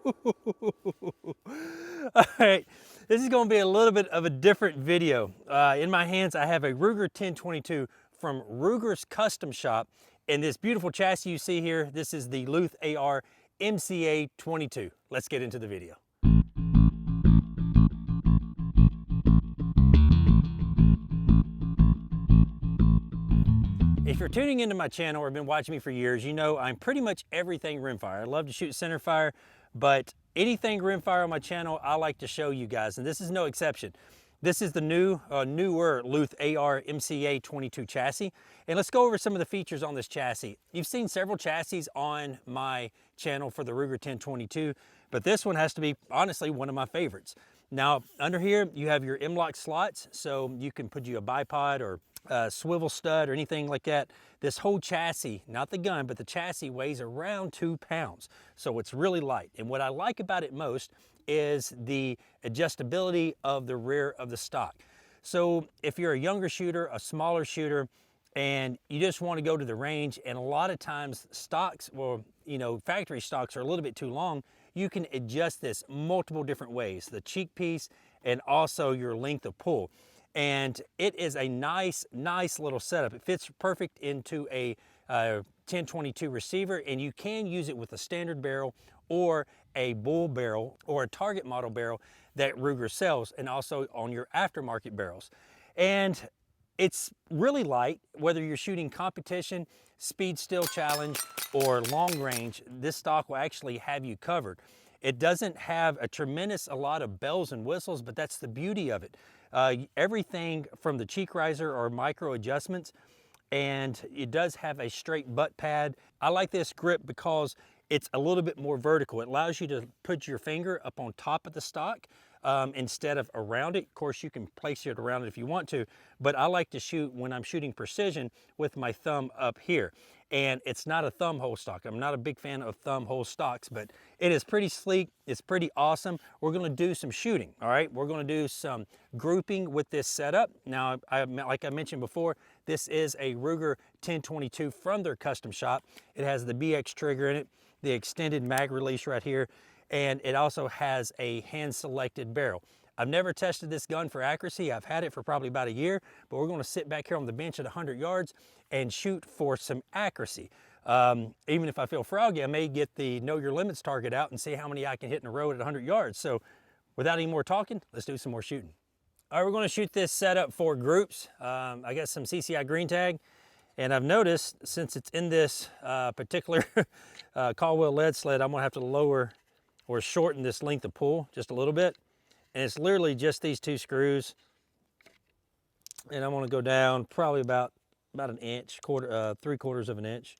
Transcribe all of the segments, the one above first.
All right, this is going to be a little bit of a different video. In my hands, I have a Ruger 1022 from Ruger's Custom Shop. And this beautiful chassis you see here, this is the Luth-Ar MCA 22. Let's get into the video. If you're tuning into my channel or have been watching me for years, you know I'm pretty much everything rimfire. I love to shoot center fire, but anything rimfire on my channel, I like to show you guys, and this is no exception. This is the newer Luth-Ar MCA 22 chassis, and let's go over some of the features on this chassis. You've seen several chassis on my channel for the Ruger 1022, but this one has to be, honestly, one of my favorites. Now, under here, you have your M-LOK slots, so you can put you a bipod or swivel stud or anything like that. This whole chassis, not the gun, but the chassis weighs around 2 pounds. So it's really light. And what I like about it most is the adjustability of the rear of the stock. So if you're a younger shooter, a smaller shooter, and you just want to go to the range, and a lot of times stocks, or factory stocks are a little bit too long, you can adjust this multiple different ways, the cheek piece and also your length of pull. And it is a nice little setup. It fits perfect into a 1022 receiver, and you can use it with a standard barrel or a bull barrel or a target model barrel that Ruger sells, and also on your aftermarket barrels. And it's really light, whether you're shooting competition, speed still challenge, or long range, this stock will actually have you covered. It doesn't have a lot of bells and whistles, but that's the beauty of it. Everything from the cheek riser or micro adjustments, and it does have a straight butt pad. I like this grip because it's a little bit more vertical. It allows you to put your finger up on top of the stock instead of around it. Of course, you can place it around it if you want to, but I like to shoot when I'm shooting precision with my thumb up here. And it's not a thumb hole stock. I'm not a big fan of thumb hole stocks, but it is pretty sleek. It's pretty awesome. We're gonna do some shooting, all right? We're gonna do some grouping with this setup. Now, like I mentioned before, this is a Ruger 1022 from their custom shop. It has the BX trigger in it, the extended mag release right here, and it also has a hand-selected barrel. I've never tested this gun for accuracy. I've had it for probably about a year, but we're gonna sit back here on the bench at 100 yards and shoot for some accuracy. Even if I feel froggy, I may get the know your limits target out and see how many I can hit in a row at 100 yards. So without any more talking, let's do some more shooting. All right, we're gonna shoot this setup for groups. I got some CCI green tag, and I've noticed since it's in this particular Caldwell lead sled, I'm gonna have to lower or shorten this length of pull just a little bit. And it's literally just these 2 screws. And I'm gonna go down probably about an inch, 3/4 of an inch.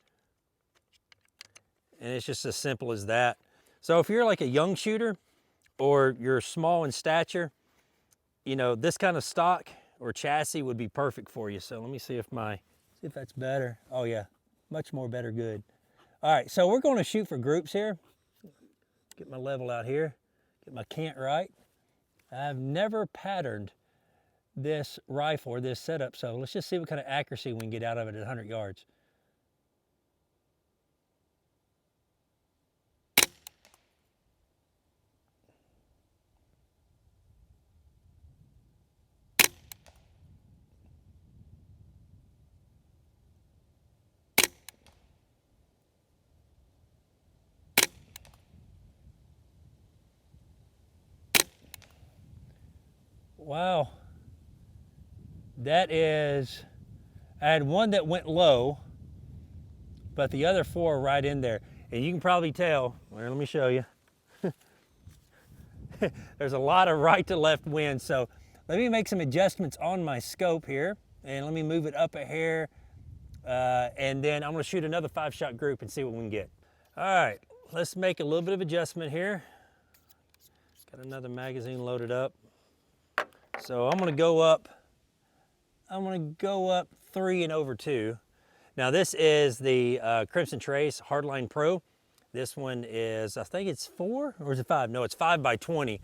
And it's just as simple as that. So if you're like a young shooter or you're small in stature, this kind of stock or chassis would be perfect for you. So let me see if that's better. Oh yeah, much more better, good. All right, so we're gonna shoot for groups here. Get my level out here, get my cant right. I've never patterned this rifle or this setup, so let's just see what kind of accuracy we can get out of it at 100 yards. Wow, I had one that went low, but the other 4 are right in there. And you can probably tell, well, let me show you. There's a lot of right to left wind, so let me make some adjustments on my scope here, and let me move it up a hair, and then I'm gonna shoot another 5-shot group and see what we can get. All right, let's make a little bit of adjustment here. Got another magazine loaded up. So I'm gonna go up 3 and over 2. Now this is the Crimson Trace Hardline Pro. This one is, I think it's 4 or is it 5? No, it's 5x20.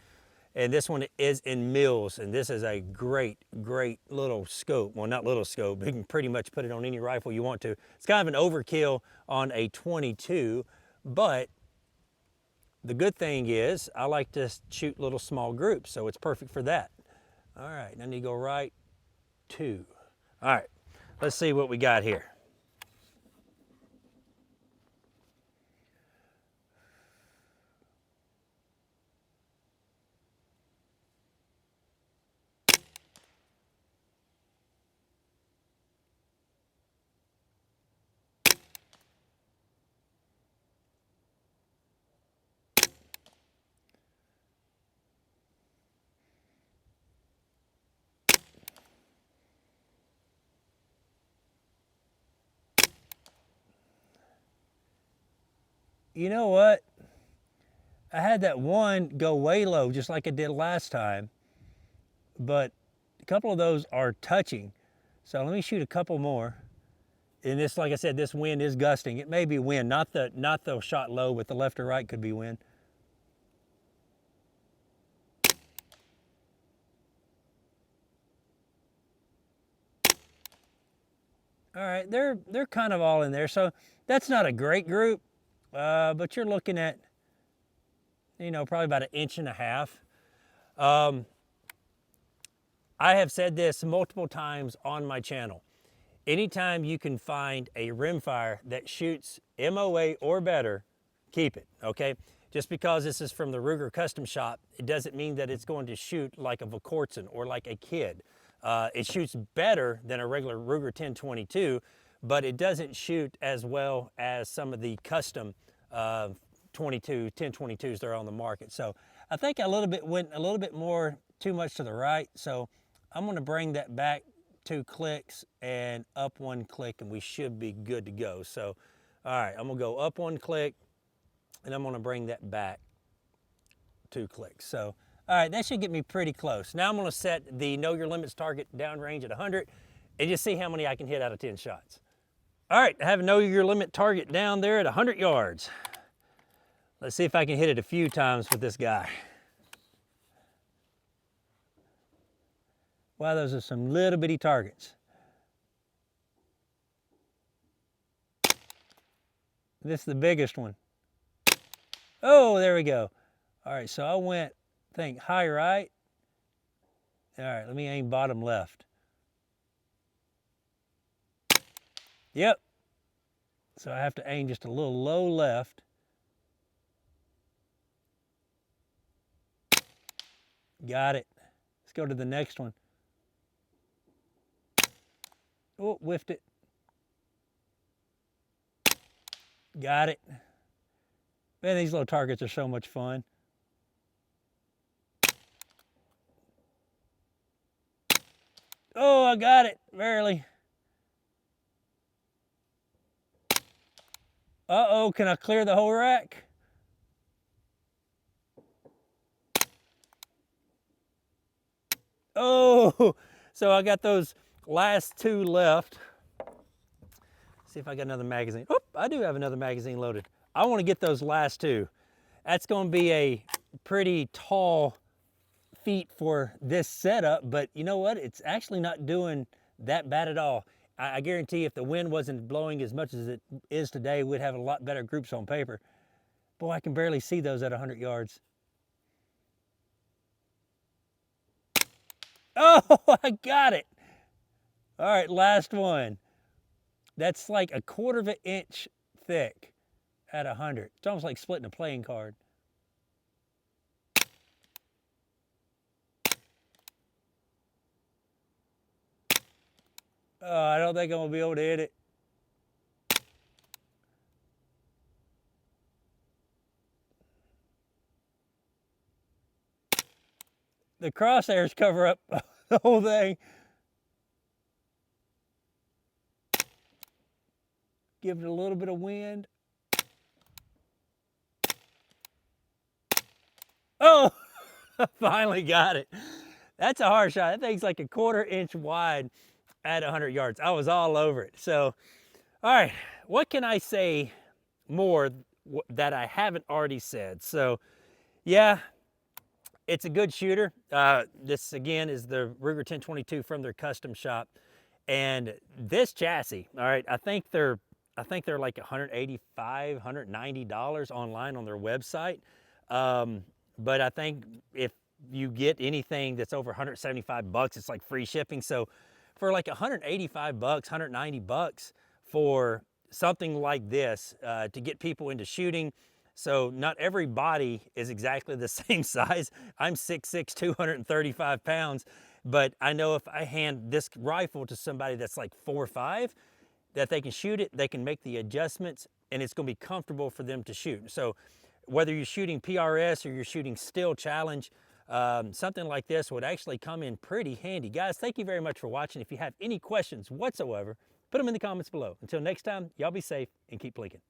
And this one is in mils, and this is a great little scope. Well, not little scope, you can pretty much put it on any rifle you want to. It's kind of an overkill on a 22, but The good thing is I like to shoot little small groups, so it's perfect for that. All right, then you go right 2. All right, let's see what we got here. You know what? I had that one go way low, just like I did last time, but a couple of those are touching. So let me shoot a couple more. And this, like I said, this wind is gusting. It may be wind, not the shot low, but the left or right could be wind. All right, they're kind of all in there. So that's not a great group, but you're looking at, you know, probably about 1.5 inches. I have said this multiple times on my channel. Anytime you can find a rimfire that shoots MOA or better, keep it, okay? Just because this is from the Ruger Custom Shop, it doesn't mean that it's going to shoot like a Vakortzen or like a Kid. It shoots better than a regular Ruger 1022, but it doesn't shoot as well as some of the custom 1022s that are on the market. So I think I went a little bit more too much to the right. So I'm gonna bring that back 2 clicks and up 1 click, and we should be good to go. So, all right, I'm gonna go up 1 click, and I'm gonna bring that back 2 clicks. So, all right, that should get me pretty close. Now I'm gonna set the Know Your Limits target downrange at 100, and just see how many I can hit out of 10 shots. All right, I have a Know Your Limit target down there at 100 yards. Let's see if I can hit it a few times with this guy. Wow, those are some little bitty targets. This is the biggest one. Oh, there we go. All right, so I went, I think, high right. All right, let me aim bottom left. Yep. So I have to aim just a little low left. Got it. Let's go to the next one. Oh, whiffed it. Got it. Man, these little targets are so much fun. Oh, I got it, barely. Uh-oh, can I clear the whole rack? Oh, so I got those last 2 left. See if I got another magazine. Oh, I do have another magazine loaded. I want to get those last 2. That's going to be a pretty tall feat for this setup, but you know what? It's actually not doing that bad at all. I guarantee if the wind wasn't blowing as much as it is today, we'd have a lot better groups on paper. Boy, I can barely see those at 100 yards. Oh, I got it. All right, last one. That's like 1/4 inch thick at 100. It's almost like splitting a playing card. Oh, I don't think I'm gonna be able to hit it. The crosshairs cover up the whole thing. Give it a little bit of wind. Oh, I finally got it. That's a hard shot. That thing's like 1/4 inch wide at 100 yards. I was all over it. So, all right, what can I say more that I haven't already said? So, yeah, it's a good shooter. This, again, is the Ruger 1022 from their custom shop. And this chassis, all right, I think they're like $185, $190 online on their website. But I think if you get anything that's over 175 bucks, it's like free shipping. So for like 185 bucks, 190 bucks for something like this to get people into shooting. So not every body is exactly the same size. I'm 6'6", 235 pounds, but I know if I hand this rifle to somebody that's like 4'5", that they can shoot it, they can make the adjustments, and it's gonna be comfortable for them to shoot. So whether you're shooting PRS or you're shooting Still Challenge, something like this would actually come in pretty handy. Guys, thank you very much for watching. If you have any questions whatsoever, put them in the comments below. Until next time, y'all be safe and keep blinking.